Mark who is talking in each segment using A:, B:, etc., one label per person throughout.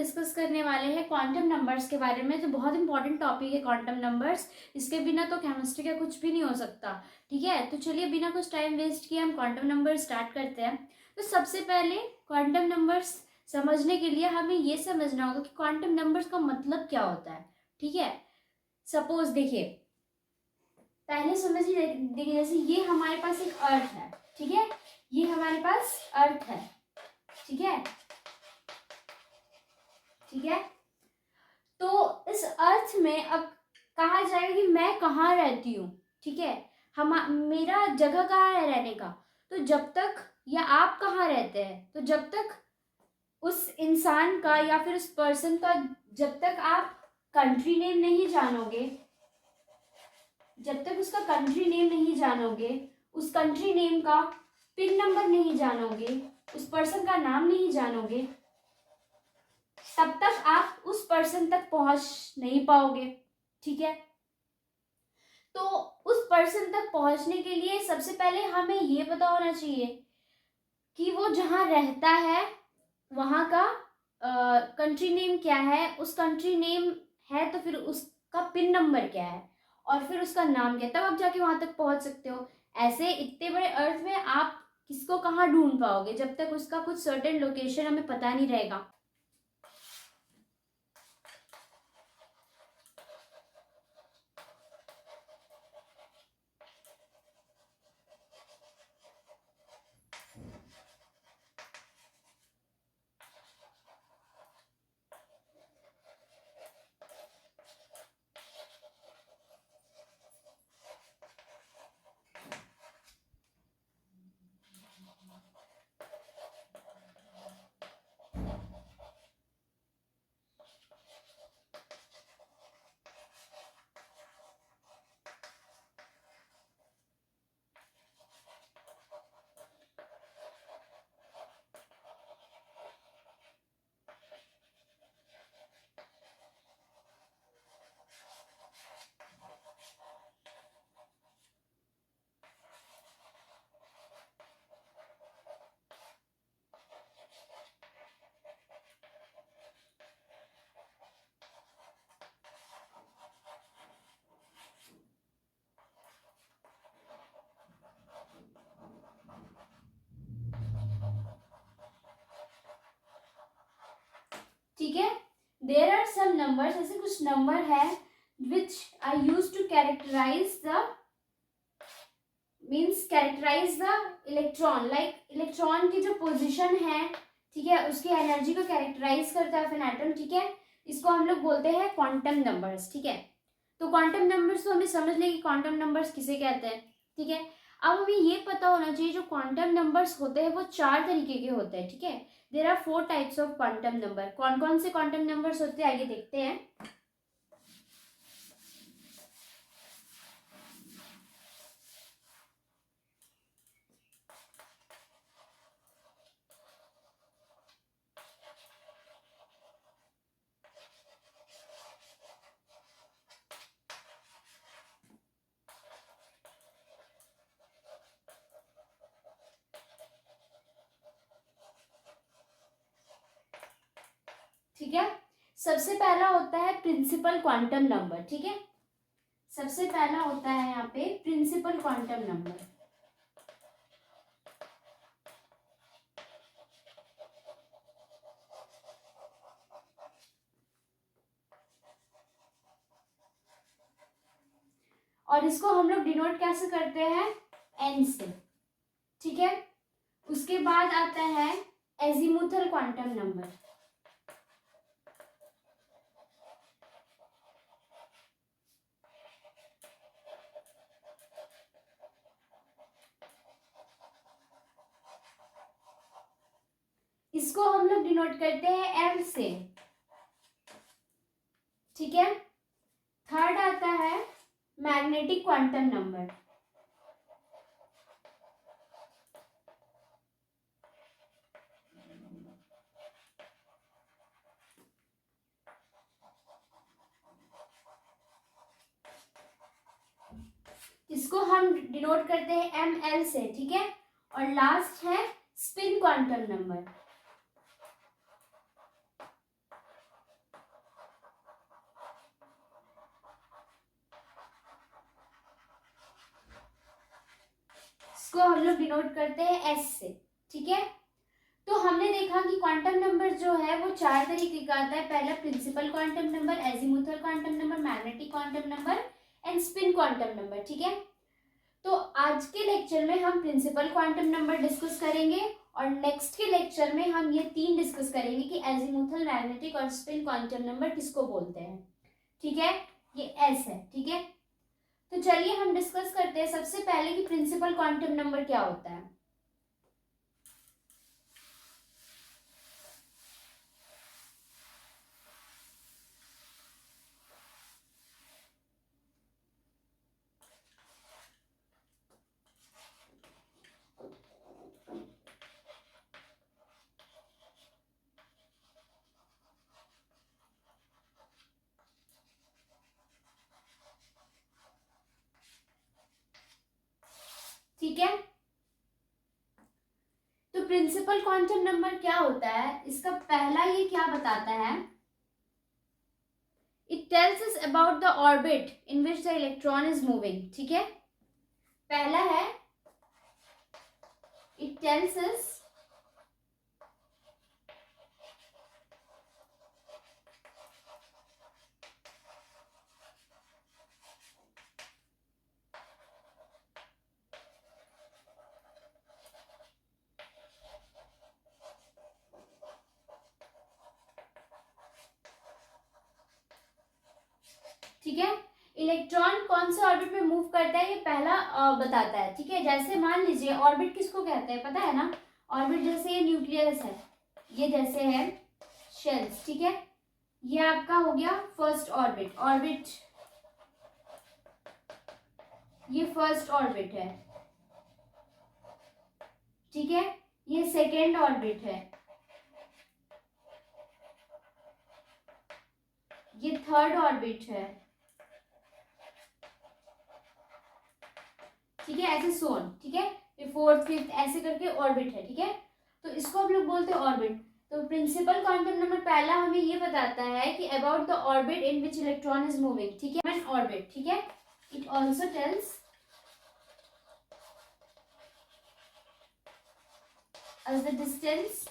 A: Discuss करने वाले हैं क्वांटम नंबर्स के बारे में। तो बहुत इंपॉर्टेंट टॉपिक है क्वांटम नंबर्स, इसके बिना तो केमिस्ट्री का कुछ भी नहीं हो सकता। ठीक है, तो चलिए बिना कुछ टाइम वेस्ट किए हम क्वांटम नंबर स्टार्ट करते हैं। तो सबसे पहले क्वांटम नंबर्स समझने के लिए हमें ये समझना होगा कि क्वांटम नंबर्स का मतलब क्या होता है। ठीक है, सपोज देखिए, पहले समझिए, देखिए जैसे ये हमारे पास एक अर्थ है। ठीक है, ये हमारे पास अर्थ है। ठीक है, ठीक है, तो इस अर्थ में अब कहा जाएगा कि मैं कहाँ रहती हूँ। ठीक है, हम मेरा जगह कहाँ है रहने का। तो जब तक, या आप कहाँ रहते हैं, तो जब तक उस इंसान का या फिर उस पर्सन का, जब तक आप कंट्री नेम नहीं जानोगे, जब तक उसका कंट्री नेम नहीं जानोगे, उस कंट्री नेम का पिन नंबर नहीं जानोगे, उस पर्सन का नाम नहीं जानोगे, तब तक आप उस पर्सन तक पहुंच नहीं पाओगे। ठीक है, तो उस पर्सन तक पहुंचने के लिए सबसे पहले हमें ये पता होना चाहिए कि वो जहाँ रहता है वहाँ का कंट्री नेम क्या है। उस कंट्री नेम है तो फिर उसका पिन नंबर क्या है और फिर उसका नाम क्या है, तब आप जाके वहां तक पहुंच सकते हो। ऐसे इतने बड़े अर्थ में आप किसको कहाँ ढूंढ पाओगे जब तक उसका कुछ सर्टेन लोकेशन हमें पता नहीं रहेगा। ठीक है, देर आर सम नंबर्स, ऐसे कुछ नंबर है which I use to characterise the characterise the electron. Like electron की जो पोजीशन है, ठीक है, उसकी एनर्जी को कैरेक्टराइज करता है फिर एटम। ठीक है, इसको हम लोग बोलते हैं क्वांटम नंबर्स। ठीक है, तो क्वांटम नंबर्स तो हमें समझ लें कि क्वांटम नंबर्स किसे कहते हैं। ठीक है, अब हमें ये पता होना चाहिए जो क्वांटम नंबर्स होते हैं वो 4 तरीके के होते हैं। ठीक है, there are 4 types of quantum number. कौन कौन से क्वांटम नंबर्स होते हैं आइए देखते हैं। ठीक है, सबसे पहला होता है प्रिंसिपल क्वांटम नंबर। ठीक है, सबसे पहला होता है यहाँ पे प्रिंसिपल क्वांटम नंबर। और इसको हम लोग डिनोट कैसे करते हैं, एन से। ठीक है, उसके बाद आता है एजीमुथल क्वांटम नंबर। इसको हम लोग डिनोट करते हैं एम से। ठीक है, थर्ड आता है मैग्नेटिक क्वांटम नंबर। इसको हम डिनोट करते हैं एम एल से। ठीक है, और लास्ट है स्पिन क्वांटम नंबर। इसको हम लोग डिनोट करते हैं एस से, ठीक है। तो हमने देखा कि क्वांटम नंबर जो है वो 4 तरीके का आता है। पहला principal quantum number, azimuthal quantum number, magnetic quantum number and spin quantum number, ठीक है। तो आज के लेक्चर में हम प्रिंसिपल क्वांटम नंबर डिस्कस करेंगे और नेक्स्ट के लेक्चर में हम ये 3 डिस्कस करेंगे कि एजीमुथल, मैग्नेटिक और स्पिन क्वांटम नंबर किसको बोलते हैं, ठीक है। ये एस है, ठीक है। तो चलिए हम डिस्कस करते हैं सबसे पहले कि प्रिंसिपल क्वांटम नंबर क्या होता है। ठीक है, तो प्रिंसिपल क्वांटम नंबर क्या होता है, इसका पहला ये क्या बताता है, it tells us about the orbit in which the electron is moving, ठीक है। पहला है इट टेल्स अस ठीक है, इलेक्ट्रॉन कौन से ऑर्बिट में मूव करता है ये पहला बताता है, ठीक है। जैसे मान लीजिए ऑर्बिट किसको कहते हैं पता है ना, ऑर्बिट जैसे ये न्यूक्लियस है, ये जैसे है शेल्स, ठीक है। ये आपका हो गया फर्स्ट ऑर्बिट, ये फर्स्ट ऑर्बिट है, ठीक है। ये सेकेंड ऑर्बिट है, ये थर्ड ऑर्बिट है, ठीक है, ऐसे सोन, ठीक है। ये फोर्थ फिफ्थ ऐसे करके ऑर्बिट है, ठीक है। तो इसको हम लोग बोलते हैं ऑर्बिट। तो प्रिंसिपल क्वांटम नंबर पहला हमें ये बताता है कि about the orbit in which electron is moving, ठीक है, एन ऑर्बिट, ठीक है। It also tells us the distance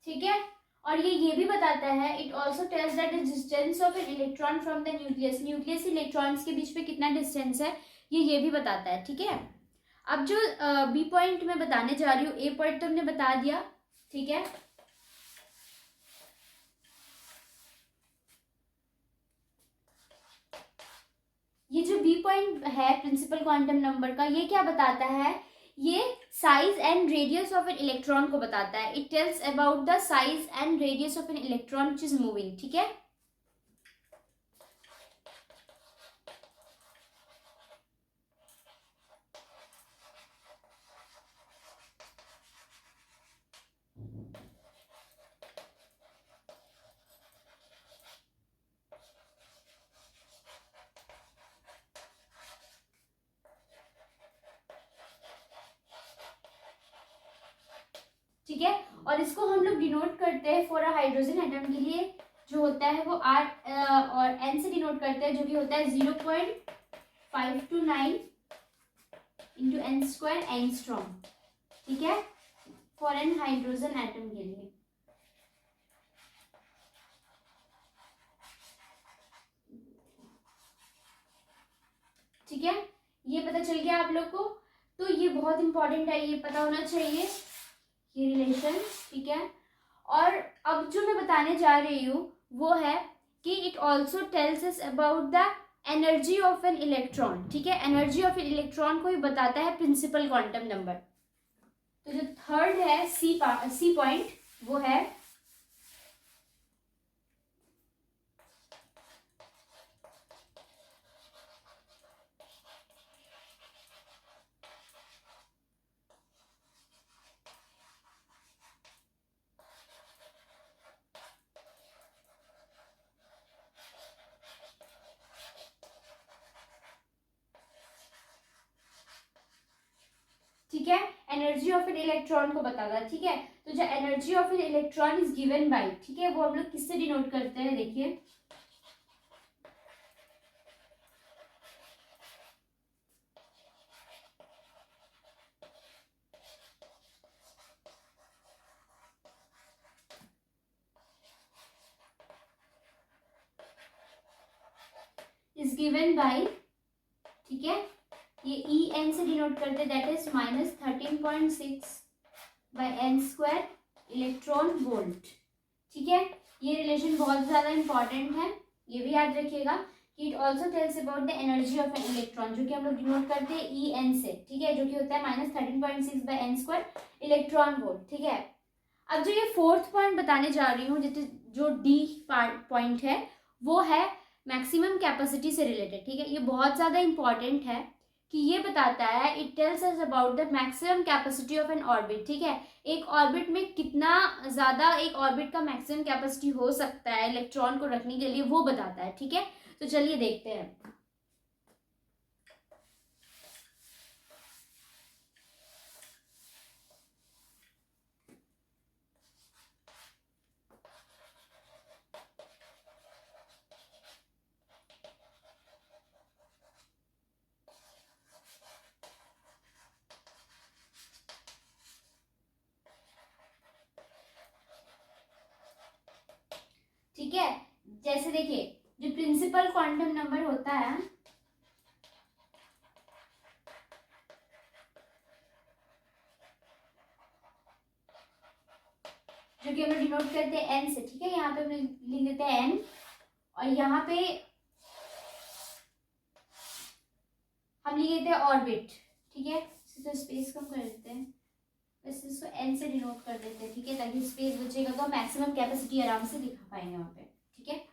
A: ठीक है। और ये भी बताता है, it also tells that the distance of an electron from the nucleus, nucleus electrons के बीच में कितना डिस्टेंस है ये भी बताता है, ठीक है। अब जो बी पॉइंट मैं बताने जा रही हूँ, ए पॉइंट तो हमने बता दिया, ठीक है। ये जो बी पॉइंट है प्रिंसिपल क्वांटम नंबर का, ये क्या बताता है, ये size and radius of an electron को बताता है। It tells about the size and radius of an electron which is moving, ठीक है। ठीक है, और इसको हम लोग डिनोट करते हैं फॉर अ हाइड्रोजन एटम के लिए, जो होता है वो आर और एन से डिनोट करते हैं, जो कि होता है 0.529 इंटू एन स्क्वायर एंगस्ट्रॉम, ठीक है, फॉर एन हाइड्रोजन एटम के लिए। ठीक है, ये पता चल गया आप लोग को। तो ये बहुत इंपॉर्टेंट है, ये पता होना चाहिए ये रिलेशन, ठीक है। और अब जो मैं बताने जा रही हूँ वो है कि it also tells us about the energy of an electron, ठीक है। एनर्जी ऑफ एन इलेक्ट्रॉन को ही बताता है प्रिंसिपल क्वांटम नंबर। तो जो थर्ड है सी पॉइंट वो है एनर्जी ऑफ एन इलेक्ट्रॉन को बताता है, ठीक है। तो जो energy of an electron is given by, ठीक है, वो हम लोग किससे डिनोट करते हैं, देखिए इज गिवन बाय, ठीक है, ये ई एन से डिनोट करते, that is -13.6 by n square electron volt, ठीक है। ये रिलेशन बहुत ज़्यादा इंपॉर्टेंट है, ये भी याद रखिएगा कि it also tells about the energy of an electron, जो कि हम लोग डिनोट करते हैं ई एन से, ठीक है, जो कि होता है -13.6 by n square electron volt, ठीक है। अब जो ये फोर्थ पॉइंट बताने जा रही हूँ, जो डी पॉइंट है, वो है मैक्सिमम कैपेसिटी से रिलेटेड, ठीक है। ये बहुत ज़्यादा इंपॉर्टेंट है कि ये बताता है, it tells us about the maximum capacity of N orbit, ठीक है। एक ऑर्बिट में कितना ज़्यादा एक ऑर्बिट का मैक्सिमम कैपेसिटी हो सकता है इलेक्ट्रॉन को रखने के लिए, वो बताता है, ठीक है। तो चलिए देखते हैं। ठीक है, जैसे देखिए जो प्रिंसिपल क्वांटम नंबर होता है, जो कि हम लोग डिनोट करते हैं एन से, ठीक है। यहाँ पे हम लिख देते हैं एन, और यहाँ पे हम लिख देते हैं ऑर्बिट, ठीक है। तो स्पेस कम कर देते हैं, वैसे इसको एन से डिनोट कर देते हैं, ठीक है, ताकि स्पेस बचेगा तो मैक्सिमम कैपेसिटी आराम से दिखा पाएंगे वहाँ पे, ठीक है।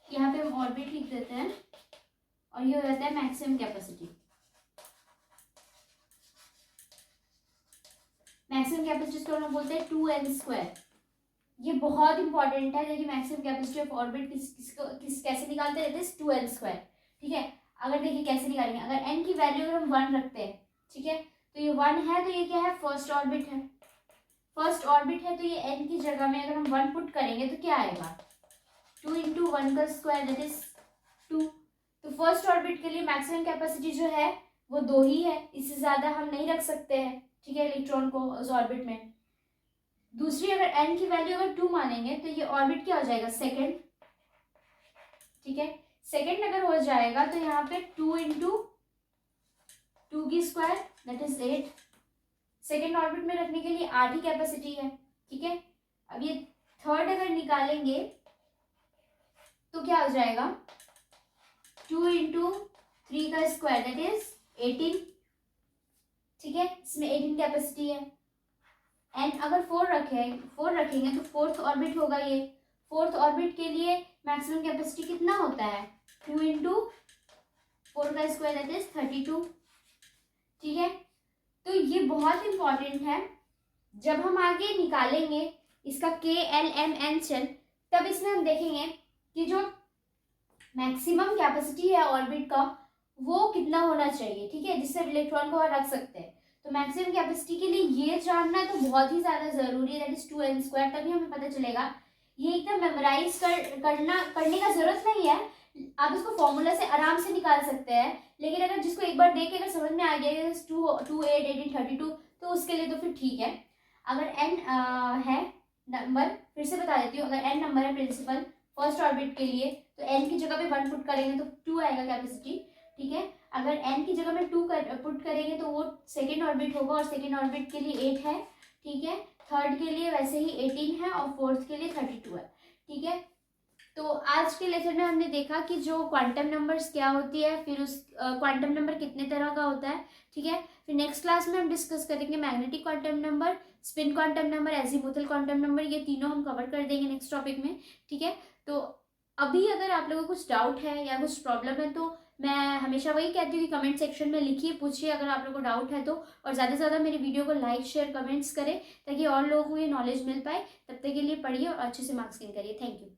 A: यहाँ पे हम ऑर्बिट लिख देते हैं, और ये हो जाता है मैक्सिमम कैपेसिटी। मैक्सिमम कैपेसिटी को हम लोग बोलते हैं 2n²। ये बहुत इंपॉर्टेंट है, देखिए मैक्सिमम कैपेसिटी ऑफ ऑर्बिट कैसे निकालते रहते हैं, 2n², ठीक है। अगर देखिए कैसे निकालेंगे, अगर n की वैल्यू अगर हम 1 रखते हैं, ठीक है, तो ये 1 है, तो ये क्या है, फर्स्ट ऑर्बिट है। फर्स्ट ऑर्बिट है, तो ये n की जगह में अगर हम 1 पुट करेंगे तो क्या आएगा, 2 × 1 का स्क्वायर, दैट इज 2। तो फर्स्ट ऑर्बिट के लिए मैक्सिमम कैपेसिटी जो है वो 2 ही है, इससे ज्यादा हम नहीं रख सकते हैं, ठीक है, इलेक्ट्रॉन को उस ऑर्बिट में। दूसरी, अगर n की वैल्यू अगर 2 मानेंगे तो ये ऑर्बिट क्या हो जाएगा, सेकंड, ठीक है। सेकंड अगर हो जाएगा तो यहाँ पे 2 × 2 की square, that is 8। Second orbit में रखने के लिए 8 ही कैपेसिटी है, ठीक है। अब ये थर्ड अगर निकालेंगे तो क्या हो जाएगा, 2 × 3 का स्क्वायर, दैट इज 18, ठीक है। इसमें 18 कैपेसिटी है। एन अगर 4 रखेंगे तो फोर्थ ऑर्बिट होगा ये। फोर्थ ऑर्बिट के लिए मैक्सिमम कैपेसिटी कितना होता है, 2 × 4 का स्क्वायर, दैट इज 32, ठीक है। तो ये बहुत इंपॉर्टेंट है, जब हम आगे निकालेंगे इसका K L M N shell, तब इसमें हम देखेंगे कि जो मैक्सिमम कैपेसिटी है ऑर्बिट का वो कितना होना चाहिए, ठीक है, जिससे इलेक्ट्रॉन को रख सकते हैं। तो मैक्सिमम कैपेसिटी के लिए ये जानना तो बहुत ही ज्यादा जरूरी है, दैट इज 2n²। तभी हमें पता चलेगा, ये एकदम मेमोराइज करने का जरूरत नहीं है, आप इसको फॉर्मूला से आराम से निकाल सकते हैं। लेकिन अगर जिसको एक बार देख के अगर समझ में आ गया 2 8 18 32, तो उसके लिए तो फिर ठीक है। अगर n है नंबर, फिर से बता देती हूँ, अगर n नंबर है प्रिंसिपल फर्स्ट ऑर्बिट के लिए, तो n की जगह पे 1 पुट करेंगे तो 2 आएगा कैपेसिटी, ठीक है। अगर n की जगह में 2 पुट करेंगे तो वो सेकेंड ऑर्बिट होगा, और सेकेंड ऑर्बिट के लिए 8 है, ठीक है। थर्ड के लिए वैसे ही 18 है, और फोर्थ के लिए 32 है, ठीक है। तो आज के लेक्चर में हमने देखा कि जो क्वांटम नंबर्स क्या होती है, फिर उस क्वांटम नंबर कितने तरह का होता है, ठीक है। फिर नेक्स्ट क्लास में हम डिस्कस करेंगे magnetic quantum number, spin quantum number, azimuthal quantum number, ये तीनों हम कवर कर देंगे नेक्स्ट टॉपिक में, ठीक है। तो अभी अगर आप लोगों को कुछ डाउट है या कुछ प्रॉब्लम है, तो मैं हमेशा वही कहती हूँ कि कमेंट सेक्शन में लिखिए, पूछिए अगर आप लोगों को डाउट है तो। और ज़्यादा से ज़्यादा मेरी वीडियो को लाइक शेयर कमेंट्स करें, ताकि और लोगों को ये नॉलेज मिल पाए। तब तक के लिए पढ़िए और अच्छे से मार्क्स गेन करिए। Thank you.